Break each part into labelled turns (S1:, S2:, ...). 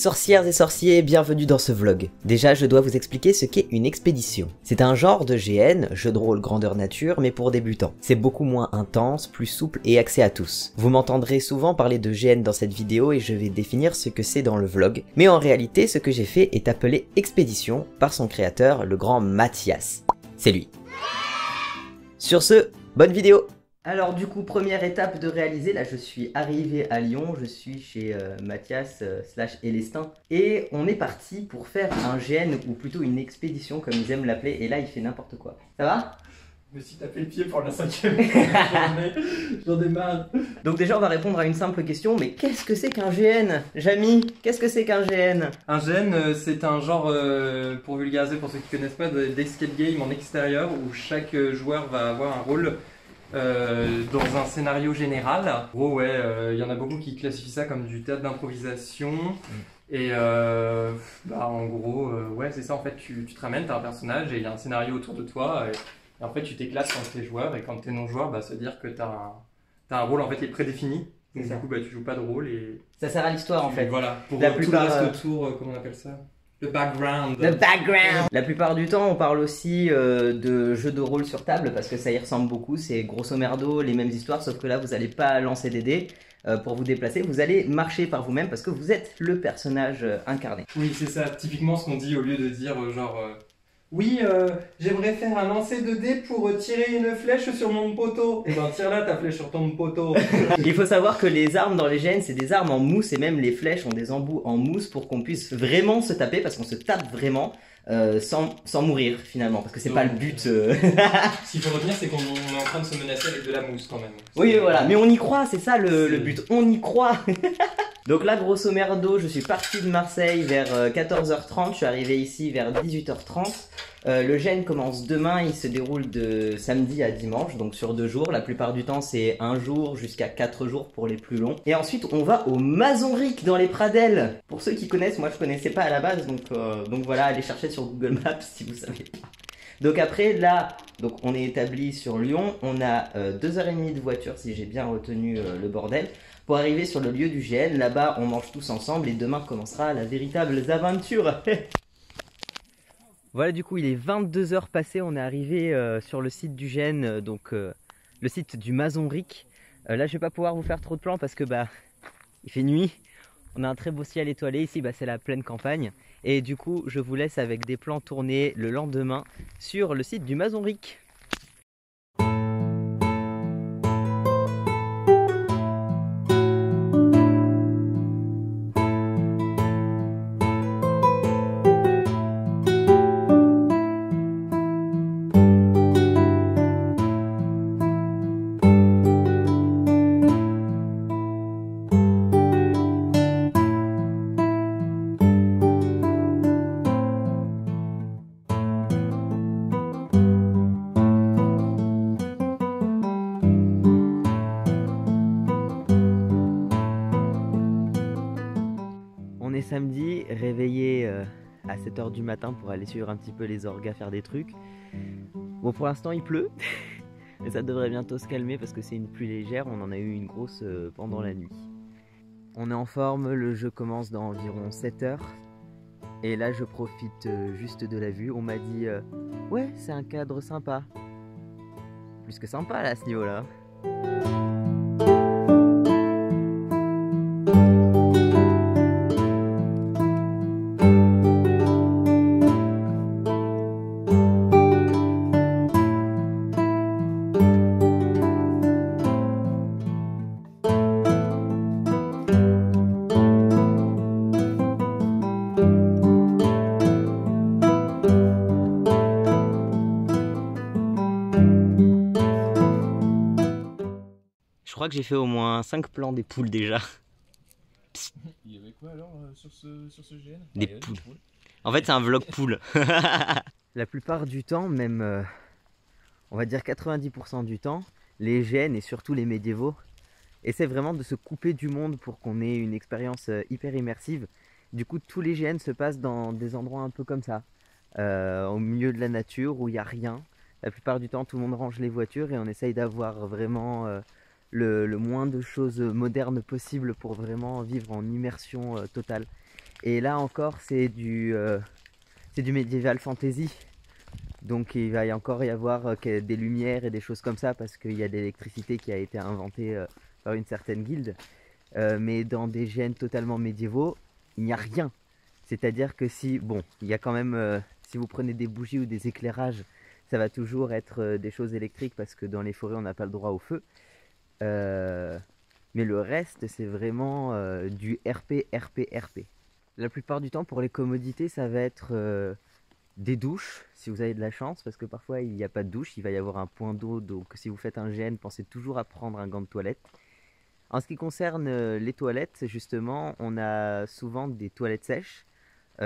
S1: Sorcières et sorciers, bienvenue dans ce vlog. Déjà, je dois vous expliquer ce qu'est une expédition. C'est un genre de GN, jeu de rôle grandeur nature, mais pour débutants. C'est beaucoup moins intense, plus souple et accès à tous. Vous m'entendrez souvent parler de GN dans cette vidéo et je vais définir ce que c'est dans le vlog. Mais en réalité, ce que j'ai fait est appelé expédition par son créateur, le grand Mathias. C'est lui. Sur ce, bonne vidéo! Alors du coup, première étape de réaliser, là je suis arrivé à Lyon, je suis chez Mathias slash Elestin et on est parti pour faire un GN ou plutôt une expédition comme ils aiment l'appeler et là il fait n'importe quoi. Ça va?
S2: Je me suis tapé le pied pour la 5e journée, j'en ai marre.
S1: Donc déjà on va répondre à une simple question, mais qu'est-ce que c'est qu'un GN? Jamy, qu'est-ce que c'est qu'un GN?
S2: Un GN, c'est un genre, pour vulgariser pour ceux qui connaissent pas, d'escape game en extérieur où chaque joueur va avoir un rôle dans un scénario général. En gros, ouais, y en a beaucoup qui classifient ça comme du théâtre d'improvisation. Et en gros, ouais, c'est ça. En fait, tu te ramènes, t'as un personnage et il y a un scénario autour de toi. Et en fait, tu t'éclates quand t'es joueur. Et quand t'es non-joueur, ça veut dire que t'as un rôle en fait qui est prédéfini. Donc du coup, tu joues pas de rôle et
S1: ça sert à l'histoire en fait.
S2: Voilà. Pour
S1: la
S2: tout
S1: plupart,
S2: le reste autour, comment on appelle ça? Le background.
S1: Le background. La plupart du temps, on parle aussi de jeux de rôle sur table parce que ça y ressemble beaucoup. C'est grosso merdo les mêmes histoires, sauf que là, vous n'allez pas lancer des dés pour vous déplacer. Vous allez marcher par vous-même parce que vous êtes le personnage incarné.
S2: Oui, c'est ça. Typiquement, ce qu'on dit au lieu de dire oui, j'aimerais faire un lancer de dés pour tirer une flèche sur mon poteau. Et ben, tire là ta flèche sur ton poteau.
S1: Il faut savoir que les armes dans les GN, c'est des armes en mousse et même les flèches ont des embouts en mousse pour qu'on puisse vraiment se taper parce qu'on se tape vraiment sans mourir finalement parce que c'est pas le but.
S2: Ce qu'il faut retenir, c'est qu'on est en train de se menacer avec de la mousse quand même.
S1: Oui, voilà, mais on y croit, c'est ça le but, on y croit. Donc là, grosso merdo, je suis parti de Marseille vers 14h30, je suis arrivé ici vers 18h30. Le GN commence demain, il se déroule de samedi à dimanche, donc sur 2 jours. La plupart du temps, c'est 1 jour jusqu'à 4 jours pour les plus longs. Et ensuite, on va au Mazonric dans les Pradelles. Pour ceux qui connaissent, moi je connaissais pas à la base, donc voilà, allez chercher sur Google Maps si vous savez pas. Donc après, là, donc on est établi sur Lyon, on a 2h30 de voiture si j'ai bien retenu le bordel. Pour arriver sur le lieu du GN, là-bas on mange tous ensemble et demain commencera la véritable aventure. Voilà, du coup il est 22h passé, on est arrivé sur le site du GN, donc le site du Mazonric. Là je vais pas pouvoir vous faire trop de plans parce que il fait nuit. On a un très beau ciel étoilé, ici c'est la pleine campagne. Et du coup je vous laisse avec des plans tournés le lendemain sur le site du Mazonric. On est samedi, réveillé à 7h du matin pour aller suivre un petit peu les orgas, faire des trucs. Bon, pour l'instant il pleut, mais ça devrait bientôt se calmer parce que c'est une pluie légère, on en a eu une grosse pendant la nuit. On est en forme, le jeu commence dans environ 7h. Et là je profite juste de la vue, on m'a dit ouais c'est un cadre sympa. Plus que sympa là à ce niveau là. Je crois que j'ai fait au moins 5 plans des poules déjà.
S3: Il y avait quoi alors sur ce GN?
S1: Des poules. En fait c'est un vlog poule. La plupart du temps, même on va dire 90% du temps, les GN et surtout les médiévaux essaient vraiment de se couper du monde pour qu'on ait une expérience hyper immersive. Du coup tous les GN se passent dans des endroits un peu comme ça, au milieu de la nature où il n'y a rien. La plupart du temps tout le monde range les voitures et on essaye d'avoir vraiment le moins de choses modernes possible pour vraiment vivre en immersion totale. Et là encore c'est du médiéval fantasy. Donc il va encore y avoir des lumières et des choses comme ça parce qu'il y a de l'électricité qui a été inventée par une certaine guilde. Mais dans des gènes totalement médiévaux, il n'y a rien. C'est-à-dire que si, bon, il y a quand même, si vous prenez des bougies ou des éclairages, ça va toujours être des choses électriques parce que dans les forêts on n'a pas le droit au feu. Mais le reste c'est vraiment du RP. La plupart du temps pour les commodités ça va être des douches si vous avez de la chance parce que parfois il n'y a pas de douche, il va y avoir un point d'eau, donc si vous faites un gène pensez toujours à prendre un gant de toilette. En ce qui concerne les toilettes justement on a souvent des toilettes sèches.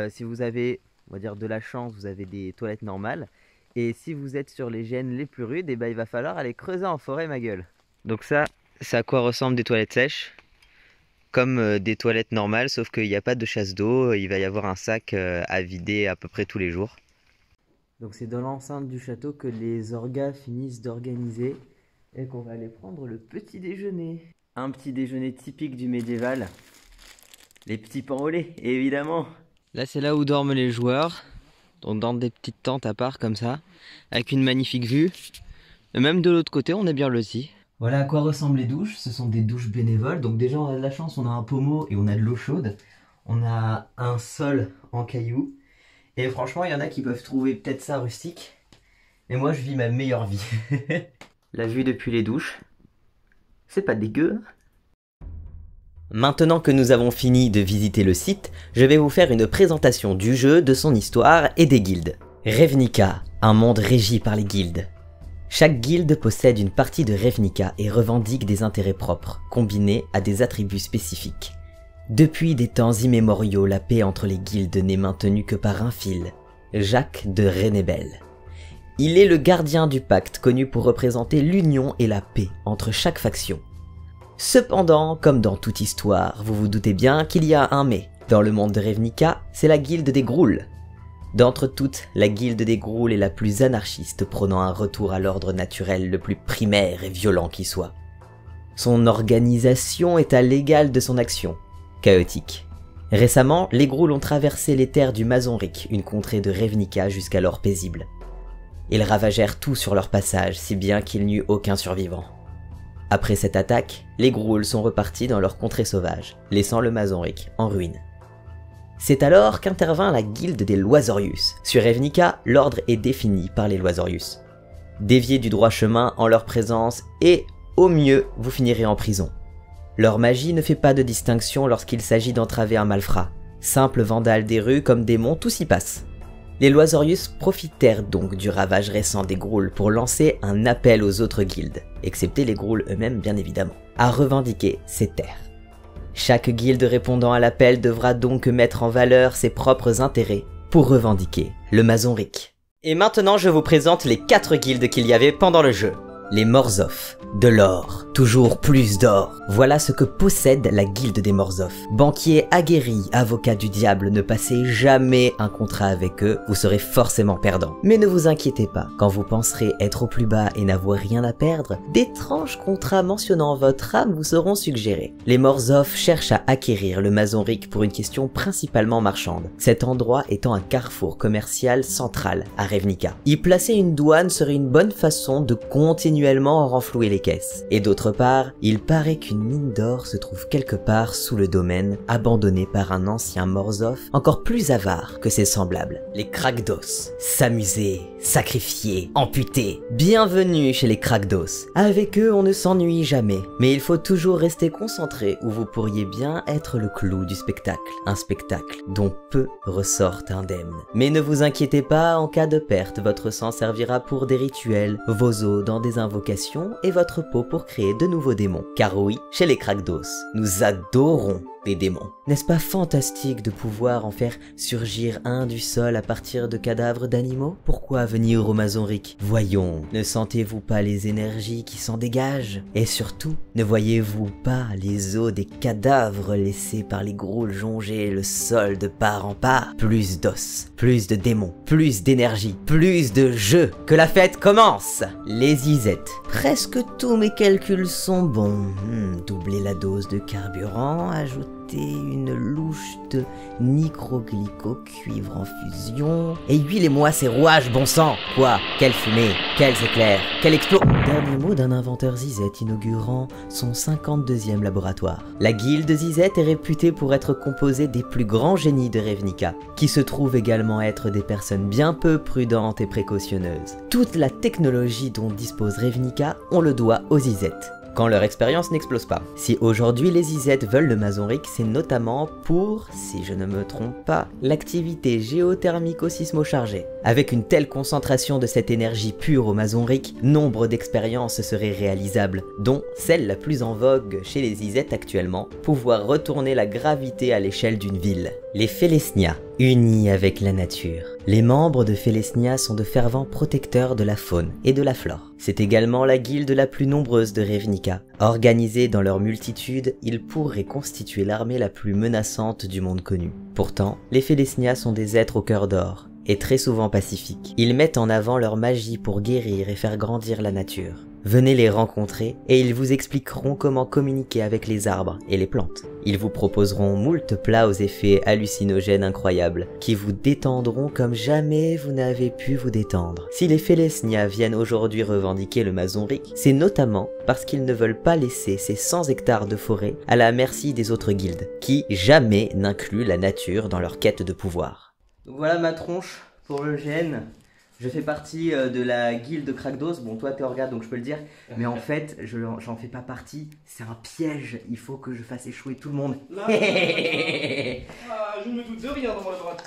S1: Si vous avez on va dire de la chance vous avez des toilettes normales. Et si vous êtes sur les gènes les plus rudes, eh ben, il va falloir aller creuser en forêt ma gueule. Donc ça, c'est à quoi ressemblent des toilettes sèches. Comme des toilettes normales, sauf qu'il n'y a pas de chasse d'eau, il va y avoir un sac à vider à peu près tous les jours. Donc c'est dans l'enceinte du château que les orgas finissent d'organiser et qu'on va aller prendre le petit déjeuner. Un petit déjeuner typique du médiéval. Les petits pains au lait, évidemment. Là c'est là où dorment les joueurs. Donc dans des petites tentes à part comme ça, avec une magnifique vue. Et même de l'autre côté, on est bien loti. Voilà à quoi ressemblent les douches. Ce sont des douches bénévoles. Donc déjà, on a de la chance, on a un pommeau et on a de l'eau chaude. On a un sol en cailloux. Et franchement, il y en a qui peuvent trouver peut-être ça rustique. Mais moi, je vis ma meilleure vie. La vue depuis les douches, c'est pas dégueu. Maintenant que nous avons fini de visiter le site, je vais vous faire une présentation du jeu, de son histoire et des guildes. Ravnica, un monde régi par les guildes. Chaque guilde possède une partie de Ravnica et revendique des intérêts propres, combinés à des attributs spécifiques. Depuis des temps immémoriaux, la paix entre les guildes n'est maintenue que par un fil, Jacques de Rennebel. Il est le gardien du pacte connu pour représenter l'union et la paix entre chaque faction. Cependant, comme dans toute histoire, vous vous doutez bien qu'il y a un mais. Dans le monde de Ravnica, c'est la guilde des Grûles. D'entre toutes, la guilde des Grûles est la plus anarchiste, prônant un retour à l'ordre naturel le plus primaire et violent qui soit. Son organisation est à l'égal de son action, chaotique. Récemment, les Grûles ont traversé les terres du Mazonric, une contrée de Ravnica jusqu'alors paisible. Ils ravagèrent tout sur leur passage, si bien qu'il n'y eut aucun survivant. Après cette attaque, les Grûles sont repartis dans leur contrée sauvage, laissant le Mazonric en ruine. C'est alors qu'intervint la guilde des Loisorius. Sur Ravnica, l'ordre est défini par les Loisorius. Déviez du droit chemin en leur présence et, au mieux, vous finirez en prison. Leur magie ne fait pas de distinction lorsqu'il s'agit d'entraver un malfrat. Simples vandales des rues comme démons, tout s'y passe. Les Loisorius profitèrent donc du ravage récent des Grûles pour lancer un appel aux autres guildes, excepté les Grûles eux-mêmes bien évidemment, à revendiquer ces terres. Chaque guilde répondant à l'appel devra donc mettre en valeur ses propres intérêts pour revendiquer le Mazonric. Et maintenant je vous présente les 4 guildes qu'il y avait pendant le jeu. Les Morzov, de l'or, toujours plus d'or. Voilà ce que possède la guilde des Morzov. Banquiers aguerris, avocats du diable, ne passez jamais un contrat avec eux, vous serez forcément perdant. Mais ne vous inquiétez pas, quand vous penserez être au plus bas et n'avoir rien à perdre, d'étranges contrats mentionnant votre âme vous seront suggérés. Les Morzov cherchent à acquérir le Mazonric pour une question principalement marchande, cet endroit étant un carrefour commercial central à Ravnica. Y placer une douane serait une bonne façon de continuellement renflouer les caisses. Et d'autre part, il paraît qu'une mine d'or se trouve quelque part sous le domaine, abandonnée par un ancien Morzov encore plus avare que ses semblables. Les Krakdos. S'amuser, sacrifier, amputer. Bienvenue chez les Krakdos. Avec eux, on ne s'ennuie jamais. Mais il faut toujours rester concentré ou vous pourriez bien être le clou du spectacle. Un spectacle dont peu ressortent indemnes. Mais ne vous inquiétez pas, en cas de perte, votre sang servira pour des rituels, vos os dans des invocations et votre peau pour créer de nouveaux démons. Car oui, chez les Krakdos, nous adorons les démons. N'est-ce pas fantastique de pouvoir en faire surgir un du sol à partir de cadavres d'animaux? Pourquoi venir au Mazonric? Voyons, ne sentez-vous pas les énergies qui s'en dégagent? Et surtout, ne voyez-vous pas les os des cadavres laissés par les Grûles jonger le sol de part en part? Plus d'os, plus de démons, plus d'énergie, plus de jeu. Que la fête commence! Les Isettes. Presque tous mes calculs sont bons. Doubler la dose de carburant, ajouter ajouter une louche de nitroglyco-cuivre en fusion. Aiguille-moi ces rouages, bon sang! Quoi? Quelle fumée, quels éclairs, quel explos... Dernier mot d'un inventeur Zizette inaugurant son 52e laboratoire. La guilde Zizette est réputée pour être composée des plus grands génies de Ravnica, qui se trouvent également être des personnes bien peu prudentes et précautionneuses. Toute la technologie dont dispose Ravnica, on le doit aux Zizette, quand leur expérience n'explose pas. Si aujourd'hui les Zizette veulent le Mazonric, c'est notamment pour, si je ne me trompe pas, l'activité géothermico-sismo-chargée. Avec une telle concentration de cette énergie pure au Mazonric, nombre d'expériences seraient réalisables, dont celle la plus en vogue chez les Zizette actuellement, pouvoir retourner la gravité à l'échelle d'une ville. Les Félesnia, unis avec la nature. Les membres de Félesnia sont de fervents protecteurs de la faune et de la flore. C'est également la guilde la plus nombreuse de Ravnica. Organisés dans leur multitude, ils pourraient constituer l'armée la plus menaçante du monde connu. Pourtant, les Félesnia sont des êtres au cœur d'or, et très souvent pacifiques. Ils mettent en avant leur magie pour guérir et faire grandir la nature. Venez les rencontrer et ils vous expliqueront comment communiquer avec les arbres et les plantes. Ils vous proposeront moult plats aux effets hallucinogènes incroyables, qui vous détendront comme jamais vous n'avez pu vous détendre. Si les Félesnia viennent aujourd'hui revendiquer le Mazonric, c'est notamment parce qu'ils ne veulent pas laisser ces 100 hectares de forêt à la merci des autres guildes, qui jamais n'incluent la nature dans leur quête de pouvoir. Donc voilà ma tronche pour le GN. Je fais partie de la guilde de Krakdos. Bon, toi t'es orga donc je peux le dire, mais en fait j'en fais pas partie. C'est un piège, il faut que je fasse échouer tout le monde.
S3: Là, je ne me doute de rien dans mon laboratoire.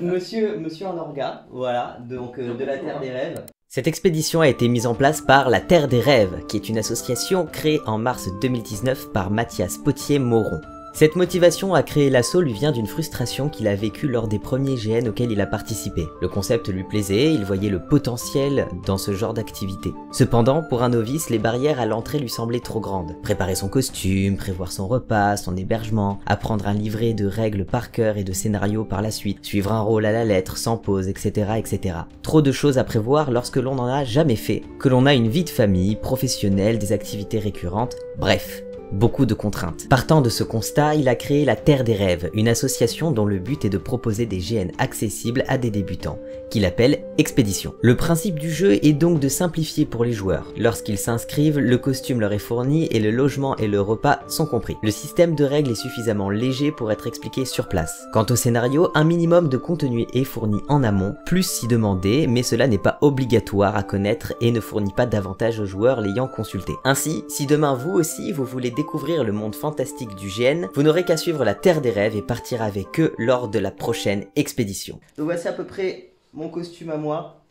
S1: Monsieur un orga, voilà, donc de la Terre des Rêves. Cette expédition a été mise en place par la Terre des Rêves, qui est une association créée en mars 2019 par Mathias Potier-Moron. Cette motivation à créer l'assaut lui vient d'une frustration qu'il a vécue lors des premiers GN auxquels il a participé. Le concept lui plaisait, il voyait le potentiel dans ce genre d'activité. Cependant, pour un novice, les barrières à l'entrée lui semblaient trop grandes. Préparer son costume, prévoir son repas, son hébergement, apprendre un livret de règles par cœur et de scénarios par la suite, suivre un rôle à la lettre, sans pause, etc., etc. Trop de choses à prévoir lorsque l'on n'en a jamais fait, que l'on a une vie de famille, professionnelle, des activités récurrentes, bref. Beaucoup de contraintes. Partant de ce constat, il a créé la Terre des Rêves, une association dont le but est de proposer des GN accessibles à des débutants, qu'il appelle Expédition. Le principe du jeu est donc de simplifier pour les joueurs. Lorsqu'ils s'inscrivent, le costume leur est fourni et le logement et le repas sont compris. Le système de règles est suffisamment léger pour être expliqué sur place. Quant au scénario, un minimum de contenu est fourni en amont, plus si demandé, mais cela n'est pas obligatoire à connaître et ne fournit pas d'avantage aux joueurs l'ayant consulté. Ainsi, si demain vous aussi vous voulez découvrir le monde fantastique du GN, vous n'aurez qu'à suivre la Terre des Rêves et partir avec eux lors de la prochaine expédition. Donc voici à peu près mon costume à moi.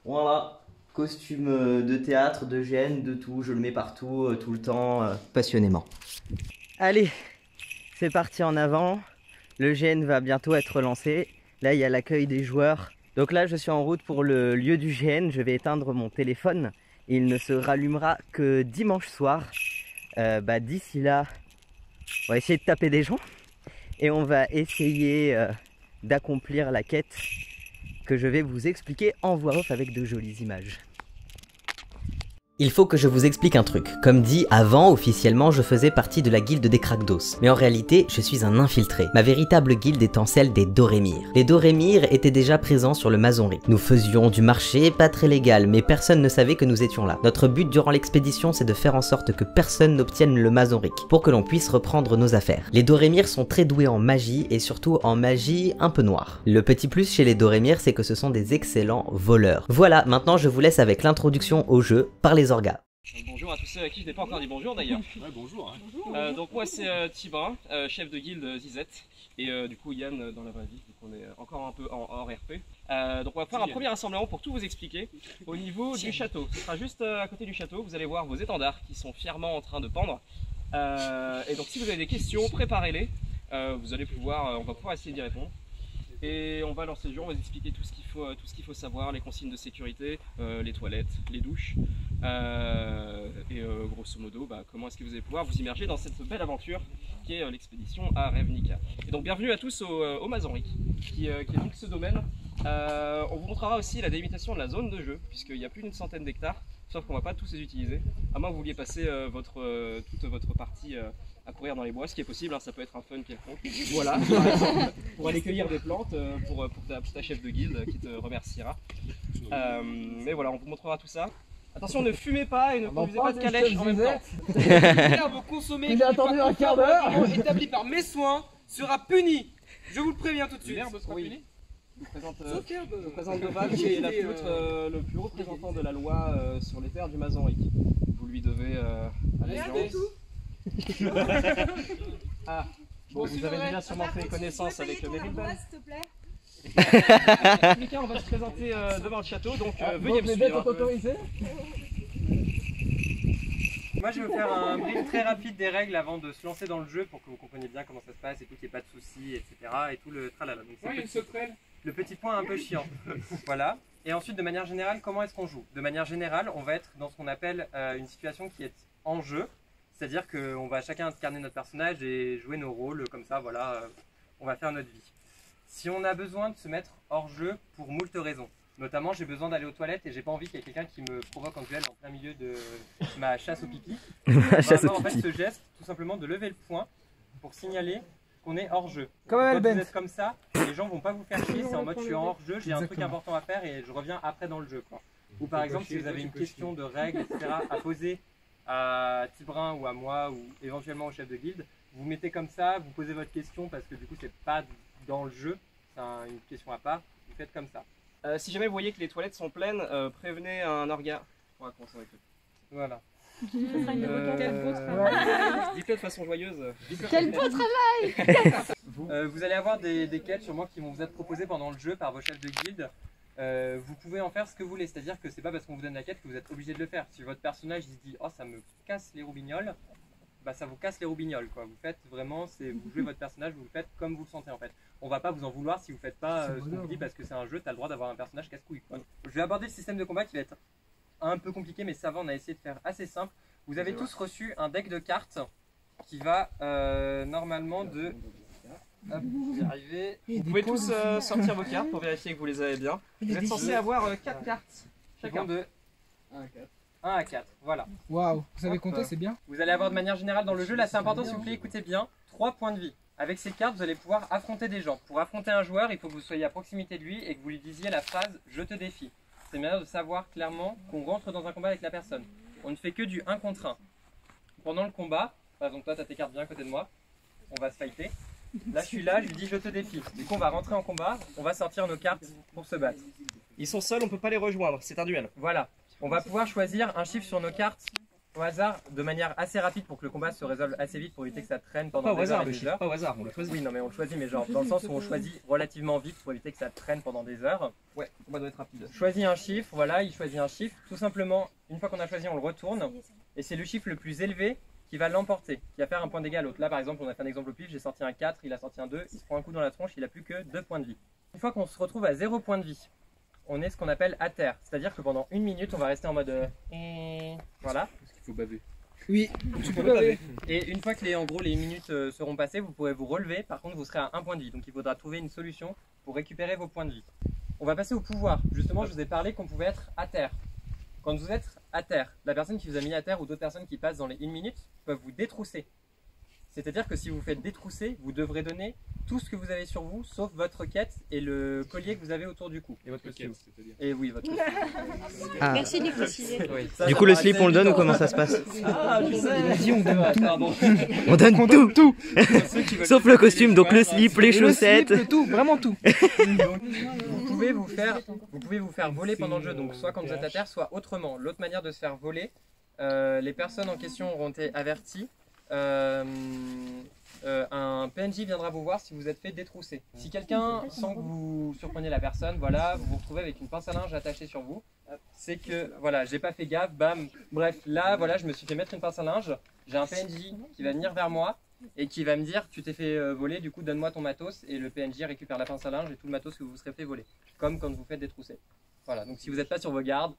S1: Voilà, costume de théâtre, de GN, de tout, je le mets partout, tout le temps, passionnément. Allez, c'est parti en avant. Le GN va bientôt être lancé. Là, il y a l'accueil des joueurs. Donc là, je suis en route pour le lieu du GN. Je vais éteindre mon téléphone. Il ne se rallumera que dimanche soir. D'ici là, on va essayer de taper des gens et on va essayer d'accomplir la quête que je vais vous expliquer en voix off avec de jolies images. Il faut que je vous explique un truc. Comme dit, avant, officiellement, je faisais partie de la guilde des Krakdos. Mais en réalité, je suis un infiltré. Ma véritable guilde étant celle des Dorémir. Les Dorémir étaient déjà présents sur le Mazonric. Nous faisions du marché, pas très légal, mais personne ne savait que nous étions là. Notre but durant l'expédition, c'est de faire en sorte que personne n'obtienne le Mazonric, pour que l'on puisse reprendre nos affaires. Les Dorémir sont très doués en magie, et surtout en magie un peu noire. Le petit plus chez les Dorémir, c'est que ce sont des excellents voleurs. Voilà, maintenant je vous laisse avec l'introduction au jeu par les orgas.
S4: Bonjour à tous ceux à qui je n'ai pas encore dit bonjour d'ailleurs.
S3: Ouais, bonjour. Hein.
S4: Donc moi c'est Thibin, chef de guilde Zizette, et du coup Yann dans la vraie vie, donc on est encore un peu en hors RP. Donc on va faire un premier rassemblement pour tout vous expliquer au niveau du château. Ce sera juste à côté du château, vous allez voir vos étendards qui sont fièrement en train de pendre. Et donc si vous avez des questions, préparez-les, vous allez pouvoir, on va pouvoir essayer d'y répondre. Et on va lancer le jeu, on va vous expliquer tout ce qu'il faut savoir, les consignes de sécurité, les toilettes, les douches, et grosso modo, comment est-ce que vous allez pouvoir vous immerger dans cette belle aventure qui est l'expédition à Ravnica. Et donc bienvenue à tous au Mazonric, qui est donc ce domaine. On vous montrera aussi la délimitation de la zone de jeu, puisqu'il y a plus d'une centaine d'hectares, sauf qu'on ne va pas tous les utiliser, à moins que vous vouliez passer toute votre partie à courir dans les bois, ce qui est possible, hein, ça peut être un fun quelconque. Voilà, par exemple, pour aller cueillir des plantes pour ta chef de guilde qui te remerciera. Mais voilà, on vous montrera tout ça. Attention, ne fumez pas et ne conduisez pas de calèche en même temps.
S5: Vous consommez qui attendu un quart d'heure établi par mes soins sera puni. Je vous le préviens tout de suite.
S4: L'herbe sera punie. Je vous présente Doval, qui est le plus représentant de la loi sur les terres du Mazanric. Vous lui devez allégeance. Ah, bon, vous avez déjà sûrement fait connaissance avec le Merilban. En tous les cas, on va se présenter devant le château, donc veuillez me suivre.
S2: Moi je vais vous faire un brief très rapide des règles avant de se lancer dans le jeu pour que vous compreniez bien comment ça se passe et tout, qu'il n'y ait pas de soucis, etc. et tout le tralala. Donc c'est le petit point un peu chiant. Voilà. Et ensuite, de manière générale, comment est-ce qu'on joue? De manière générale, on va être dans ce qu'on appelle une situation qui est en jeu. C'est-à-dire qu'on va chacun incarner notre personnage et jouer nos rôles comme ça, voilà, on va faire notre vie. Si on a besoin de se mettre hors jeu pour moult raisons, notamment j'ai besoin d'aller aux toilettes et j'ai pas envie qu'il y ait quelqu'un qui me provoque en duel en plein milieu de ma chasse au pipi, on va avoir en fait ce geste tout simplement de lever le poing pour signaler qu'on est hors jeu. Quand vous êtes comme ça, les gens vont pas vous faire chier, c'est en mode je suis hors jeu, j'ai un truc important à faire et je reviens après dans le jeu, quoi. Ou par exemple si vous avez une question de règles, etc. à poser à Tibrin ou à moi ou éventuellement au chef de guilde, vous mettez comme ça, vous posez votre question parce que du coup c'est pas dans le jeu, c'est une question à part, vous faites comme ça.
S4: Si jamais vous voyez que les toilettes sont pleines, prévenez un orga. On va commencer avec eux.
S2: Voilà.
S4: Dites-le de façon joyeuse.
S6: Quel beau travail!
S2: Vous allez avoir des quêtes sûrement qui vont vous être proposées pendant le jeu par vos chefs de guilde. Vous pouvez en faire ce que vous voulez, c'est-à-dire que c'est pas parce qu'on vous donne la quête que vous êtes obligé de le faire. Si votre personnage il se dit oh ça me casse les roubignoles, bah ça vous casse les roubignoles quoi. Vous faites vraiment, vous jouez votre personnage, vous le faites comme vous le sentez en fait. On va pas vous en vouloir si vous faites pas ce qu'on vous dit parce que c'est un jeu, t'as le droit d'avoir un personnage casse-couille quoi. Je vais aborder le système de combat qui va être un peu compliqué mais ça va, on a essayé de faire assez simple. Vous avez tous reçu un deck de cartes qui va normalement de... Hop, j'y arrivé.
S4: Vous pouvez tous sortir vos cartes pour vérifier que vous les avez bien. Vous êtes censé avoir 4 cartes chacun.
S2: De 1 à 4, voilà.
S5: Waouh, vous savez compter, c'est bien.
S2: Vous allez avoir de manière générale dans le jeu, là c'est important s'il vous plaît, écoutez bien, 3 points de vie. Avec ces cartes, vous allez pouvoir affronter des gens. Pour affronter un joueur, il faut que vous soyez à proximité de lui et que vous lui disiez la phrase « Je te défie ». C'est une manière de savoir clairement qu'on rentre dans un combat avec la personne. On ne fait que du 1 contre 1. Pendant le combat, par exemple toi tu as tes cartes bien à côté de moi, on va se fighter. Là je suis là, je lui dis je te défie. Du coup on va rentrer en combat, on va sortir nos cartes pour se battre.
S4: Ils sont seuls, on peut pas les rejoindre, c'est un duel.
S2: Voilà, on va pouvoir choisir un chiffre sur nos cartes au hasard de manière assez rapide pour que le combat se résolve assez vite pour éviter que ça traîne pendant des heures et des heures.
S4: Pas au hasard, on le choisit.
S2: Oui non mais on le choisit mais genre dans le sens où on choisit relativement vite pour éviter que ça traîne pendant des heures.
S4: Ouais, le combat doit être rapide.
S2: Choisis un chiffre, voilà, il choisit un chiffre. Tout simplement, une fois qu'on a choisi, on le retourne et c'est le chiffre le plus élevé qui va l'emporter, qui va faire un point d'égal à l'autre. Là par exemple on a fait un exemple au pif, j'ai sorti un 4, il a sorti un 2, il se prend un coup dans la tronche, il a plus que 2 points de vie. Une fois qu'on se retrouve à 0 point de vie, on est ce qu'on appelle à terre, c'est-à-dire que pendant 1 minute on va rester en mode voilà.
S3: Parce qu'il faut baver.
S5: Oui, tu peux baver.
S2: Et une fois que en gros les minutes seront passées, vous pourrez vous relever, par contre vous serez à 1 point de vie, donc il faudra trouver une solution pour récupérer vos points de vie. On va passer au pouvoir, justement je vous ai parlé qu'on pouvait être à terre. Quand vous êtes à terre, la personne qui vous a mis à terre ou d'autres personnes qui passent dans les 1 minute peuvent vous détrousser. C'est-à-dire que si vous vous faites détrousser, vous devrez donner tout ce que vous avez sur vous, sauf votre quête et le collier que vous avez autour du cou.
S3: Et votre costume, c'est-à-dire.
S2: Et oui, votre costume.
S1: Ah.
S6: Merci de le préciser.
S2: Oui.
S1: Du coup, le slip, on le donne ou comment ça se passe?
S4: Ah, je sais.
S5: Il a dit on donne tout.
S4: Pardon.
S1: On donne tout, sauf le costume, donc le slip, les
S5: Le
S1: chaussettes.
S5: slip, le tout, vraiment tout.
S2: Donc, vous pouvez vous faire voler pendant le jeu, donc soit quand vous êtes à terre, soit autrement. L'autre manière de se faire voler, les personnes en question auront été averties. Un PNJ viendra vous voir si vous êtes fait détrousser. Si quelqu'un sent que vous surprenez la personne, voilà, vous vous retrouvez avec une pince à linge attachée sur vous, c'est que voilà, j'ai pas fait gaffe, bam. Bref, là, voilà, je me suis fait mettre une pince à linge. J'ai un PNJ qui va venir vers moi et qui va me dire tu t'es fait voler, du coup donne-moi ton matos, et le PNJ récupère la pince à linge et tout le matos que vous vous serez fait voler, comme quand vous faites détrousser. Voilà, donc si vous n'êtes pas sur vos gardes,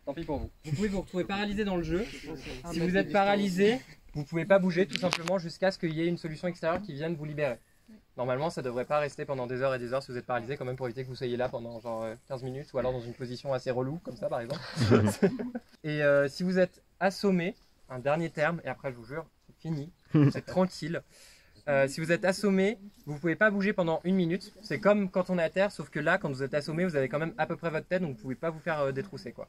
S2: tant pis pour vous. Vous pouvez vous retrouver paralysé dans le jeu. Si vous êtes paralysé, vous pouvez pas bouger tout simplement jusqu'à ce qu'il y ait une solution extérieure qui vienne vous libérer. Normalement, ça devrait pas rester pendant des heures et des heures si vous êtes paralysé, quand même, pour éviter que vous soyez là pendant genre 15 minutes ou alors dans une position assez relou, comme ça par exemple. Et si vous êtes assommé, un dernier terme, et après je vous jure, c'est fini. Vous êtes tranquille. Si vous êtes assommé, vous pouvez pas bouger pendant 1 minute. C'est comme quand on est à terre, sauf que là, quand vous êtes assommé, vous avez quand même à peu près votre tête, donc vous pouvez pas vous faire détrousser, quoi.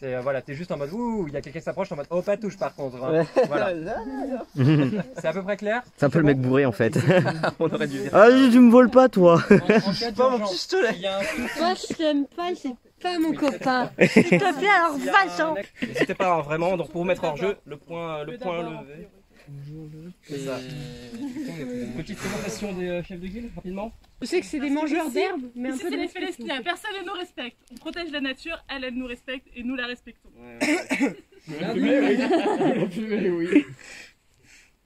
S2: C'est voilà, t'es juste en mode ouh, il y a quelqu'un qui s'approche, en mode oh pas touche par contre. Hein. Voilà. C'est à peu près clair.
S1: C'est un peu le mec bourré en fait.
S2: On aurait dû dire.
S1: Ah, tu me voles pas toi.
S2: En cas d'urgence, il y a un
S6: Moi, je l'aime pas, c'est pas mon copain. S'il te plaît, alors va-t'en.
S4: N'hésitez pas, hein, vraiment, donc pour vous mettre hors jeu, le point levé.
S2: C'est ça.
S4: Petite présentation des chefs de guilde, rapidement.
S6: Je sais que c'est des mangeurs d'herbe, mais un
S7: Ici,
S6: peu
S7: c'est
S6: de
S7: les
S6: respect.
S7: Félestiniens. Personne ne nous respecte. On protège la nature, elle nous respecte et nous la respectons.
S3: Oui.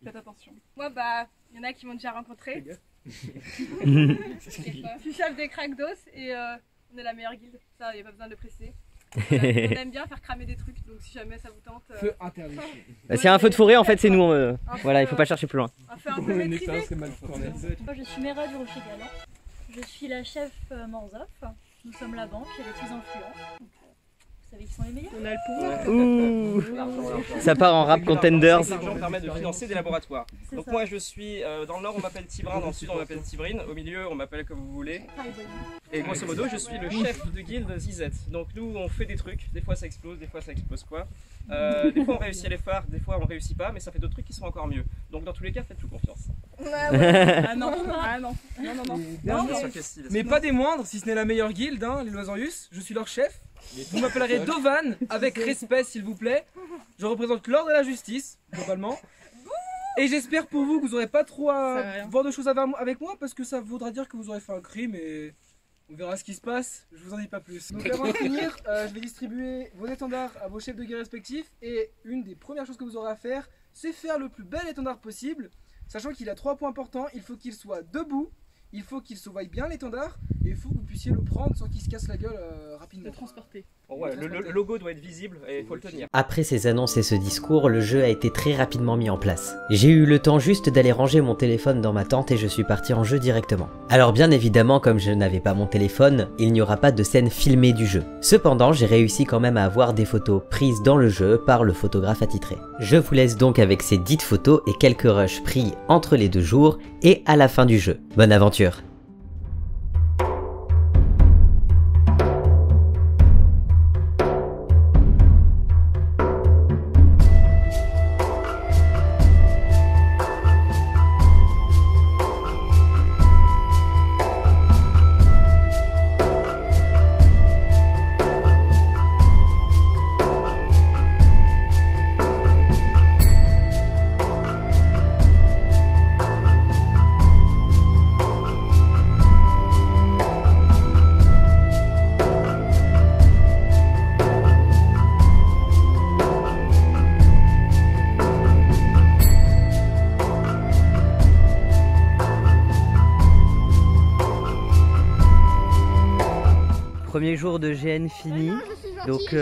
S7: Faites attention.
S8: Moi, bah, il y en a qui m'ont déjà rencontré. Je suis chef des craques d'os et on est la meilleure guilde. Ça, il n'y a pas besoin de le préciser. Voilà, on aime bien faire cramer des trucs, donc si jamais ça vous tente.
S5: Feu interdit.
S1: Bah, s'il y a un feu de forêt, en fait, c'est nous. Voilà, il faut pas chercher plus loin.
S8: Un feu un peu maîtrisé.
S6: Moi, je suis Mera du Rocher Galant. Je suis la chef Morzov. Nous sommes la banque et les plus influents. Vous savez qui sont les meilleurs?
S8: On a le pouvoir.
S1: Ouh. Ça part en rap contenders.
S4: L'argent permet de financer des laboratoires.
S6: C'est
S4: Donc
S6: ça.
S4: moi je suis dans le nord on m'appelle Tibrin, dans le sud on m'appelle Tibrine, au milieu on m'appelle comme vous voulez. Et grosso modo je suis le chef de guilde Zizet. Donc nous on fait des trucs, des fois ça explose quoi. Des fois on réussit à les faire, des fois on réussit pas, mais ça fait d'autres trucs qui sont encore mieux. Donc dans tous les cas faites-nous confiance.
S7: Ah non, ah non, non, non, non.
S4: Non, sur quel style,
S5: Mais pas des moindres, si ce n'est la meilleure guilde, hein, les Loisorius. Je suis leur chef. Vous m'appellerez Dovan, avec respect s'il vous plaît. Je représente l'ordre et la justice, globalement. Et j'espère pour vous que vous n'aurez pas trop à voir de choses avec moi, parce que ça voudra dire que vous aurez fait un crime et on verra ce qui se passe. Je vous en dis pas plus. Donc avant de finir, je vais distribuer vos étendards à vos chefs de guerre respectifs. Et une des premières choses que vous aurez à faire, c'est faire le plus bel étendard possible. Sachant qu'il a 3 points importants, il faut qu'il soit debout, il faut qu'il se voie bien l'étendard, et il faut que vous puissiez le prendre sans qu'il se casse la gueule rapidement.
S7: De transporter.
S4: Bon, ouais, le logo doit être visible et il faut le tenir.
S9: Après ces annonces et ce discours, le jeu a été très rapidement mis en place. J'ai eu le temps juste d'aller ranger mon téléphone dans ma tente et je suis parti en jeu directement. Alors bien évidemment, comme je n'avais pas mon téléphone, il n'y aura pas de scène filmée du jeu. Cependant, j'ai réussi quand même à avoir des photos prises dans le jeu par le photographe attitré. Je vous laisse donc avec ces dites photos et quelques rushs pris entre les 2 jours et à la fin du jeu. Bonne aventure!
S1: Premier jour de GN fini, donc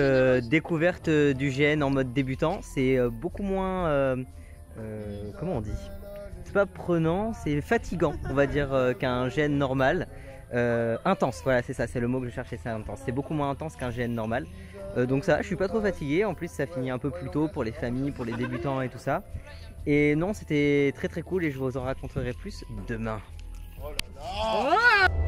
S1: découverte du GN en mode débutant, c'est beaucoup moins, comment on dit, c'est pas prenant, c'est fatigant on va dire qu'un GN normal, intense, voilà c'est ça, c'est le mot que je cherchais, c'est intense, c'est beaucoup moins intense qu'un GN normal, donc ça je suis pas trop fatigué, en plus ça finit un peu plus tôt pour les familles, pour les débutants et tout ça, et non c'était très très cool et je vous en raconterai plus demain. Oh là là.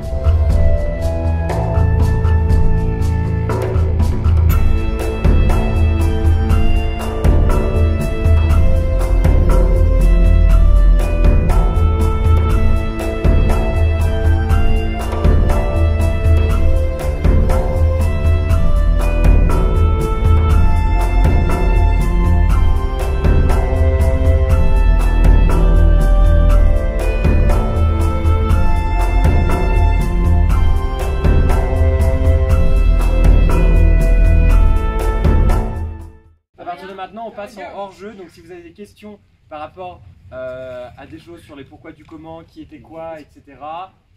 S2: Maintenant on passe en hors-jeu, donc si vous avez des questions par rapport à des choses sur les pourquoi du comment, qui était quoi, etc.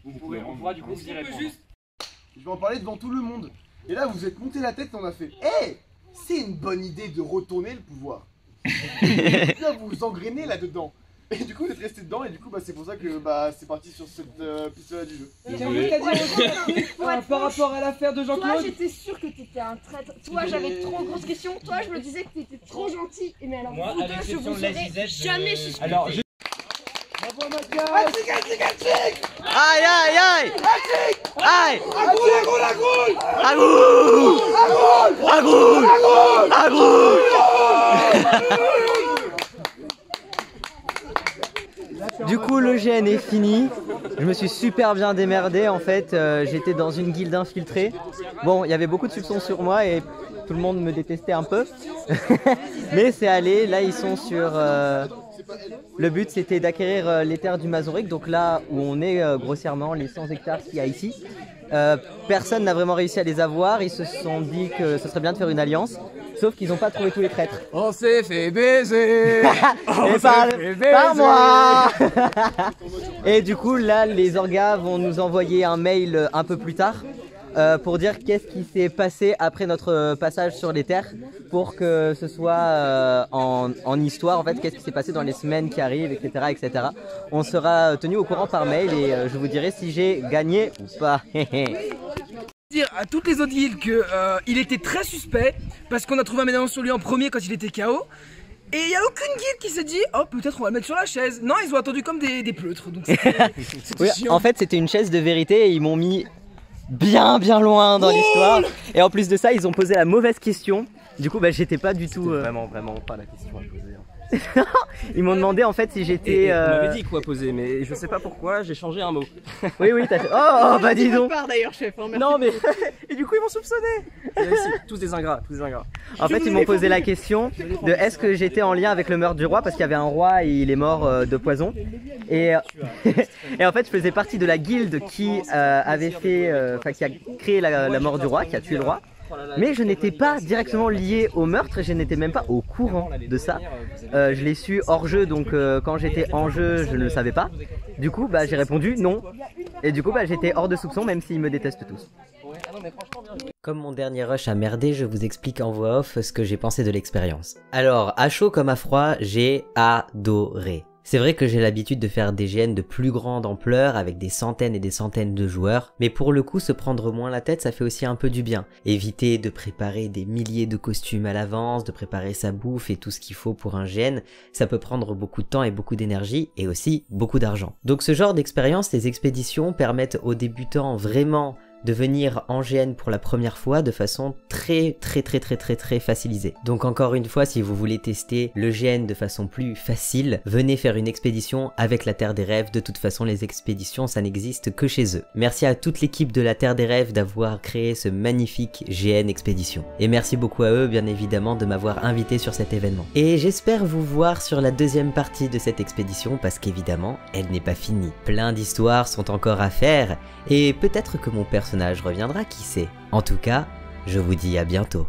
S2: On pourra du coup vous y répondre.
S3: Je vais en parler devant tout le monde. Et là vous êtes monté la tête et on a fait hey, c'est une bonne idée de retourner le pouvoir. Et là vous vous engrainez là-dedans. Et du coup vous êtes resté dedans et du coup bah, c'est pour ça que c'est parti sur cette piste-là du jeu.
S5: J'ai envie de dire par rapport à l'affaire de
S8: Toi,
S5: Jean-Claude.
S8: j'étais sûre que t'étais
S10: t'es un traître. Toi, j'avais trop de grosses questions. Toi, je me disais que t'étais trop gentil. Mais alors,
S11: moi,
S10: vous
S11: à
S10: deux, je
S11: l'exception
S10: vous
S11: de la
S10: aurais
S11: zizette,
S10: jamais suspecté.
S11: Alors,
S9: Aïe aïe aïe. Aïe. Du coup le GN est fini. Je me suis super bien démerdé en fait. J'étais dans une guilde infiltrée. Bon, il y avait beaucoup de soupçons sur moi et tout le monde me détestait un peu. Mais c'est allé. Là ils sont sur... Le but c'était d'acquérir les terres du Mazoric. Donc là où on est grossièrement les 100 hectares qu'il y a ici. Personne n'a vraiment réussi à les avoir. Ils se sont dit que ce serait bien de faire une alliance. Sauf qu'ils n'ont pas trouvé tous les traîtres.
S5: On s'est fait baiser.
S9: Et par moi. Et du coup là les orgas vont nous envoyer un mail un peu plus tard pour dire qu'est-ce qui s'est passé après notre passage sur les terres, pour que ce soit en histoire en fait, qu'est-ce qui s'est passé dans les semaines qui arrivent, etc. etc. On sera tenu au courant par mail et je vous dirai si j'ai gagné ou pas.
S5: Dire à toutes les autres guildes que il était très suspect parce qu'on a trouvé un médaillon sur lui en premier quand il était KO. Et il n'y a aucune guilde qui s'est dit oh peut-être on va le mettre sur la chaise. Non, ils ont attendu comme des pleutres. Donc
S9: oui, en fait c'était une chaise de vérité et ils m'ont mis bien loin dans l'histoire. Et en plus de ça ils ont posé la mauvaise question. Du coup bah j'étais pas du tout...
S4: Vraiment pas la question à poser.
S9: Ils m'ont demandé en fait si j'étais...
S4: On m'avait dit quoi poser, mais je sais pas pourquoi, j'ai changé un mot.
S9: Oui, t'as fait... Oh, bah dis donc.
S4: d'ailleurs, chef. Non mais... Et du coup ils m'ont soupçonné. Tous des ingrats,
S9: En fait ils m'ont posé la question de est-ce que j'étais en lien avec le meurtre du roi, parce qu'il y avait un roi et il est mort de poison. Et en fait je faisais partie de la guilde qui avait fait... Enfin qui a créé la mort du roi, qui a tué le roi. Mais je n'étais pas directement lié au meurtre et je n'étais même pas au courant de ça. Je l'ai su hors jeu, donc quand j'étais en jeu je ne le savais pas. Du coup bah j'ai répondu non. Et du coup bah j'étais hors de soupçon, même s'ils me détestent tous. Comme mon dernier rush a merdé, je vous explique en voix off ce que j'ai pensé de l'expérience. Alors, à chaud comme à froid, j'ai adoré. C'est vrai que j'ai l'habitude de faire des GN de plus grande ampleur avec des centaines et des centaines de joueurs, mais pour le coup se prendre moins la tête ça fait aussi un peu du bien. Éviter de préparer des milliers de costumes à l'avance, de préparer sa bouffe et tout ce qu'il faut pour un GN, ça peut prendre beaucoup de temps et beaucoup d'énergie et aussi beaucoup d'argent. Donc ce genre d'expérience, les expéditions permettent aux débutants vraiment de venir en GN pour la première fois de façon très facilisée. Donc encore une fois, si vous voulez tester le GN de façon plus facile, venez faire une expédition avec la Terre des Rêves. De toute façon, les expéditions, ça n'existe que chez eux. Merci à toute l'équipe de la Terre des Rêves d'avoir créé ce magnifique GN Expédition. Et merci beaucoup à eux, bien évidemment, de m'avoir invité sur cet événement. Et j'espère vous voir sur la deuxième partie de cette expédition, parce qu'évidemment, elle n'est pas finie. Plein d'histoires sont encore à faire, et peut-être que mon personnage reviendra, qui sait. En tout cas, je vous dis à bientôt.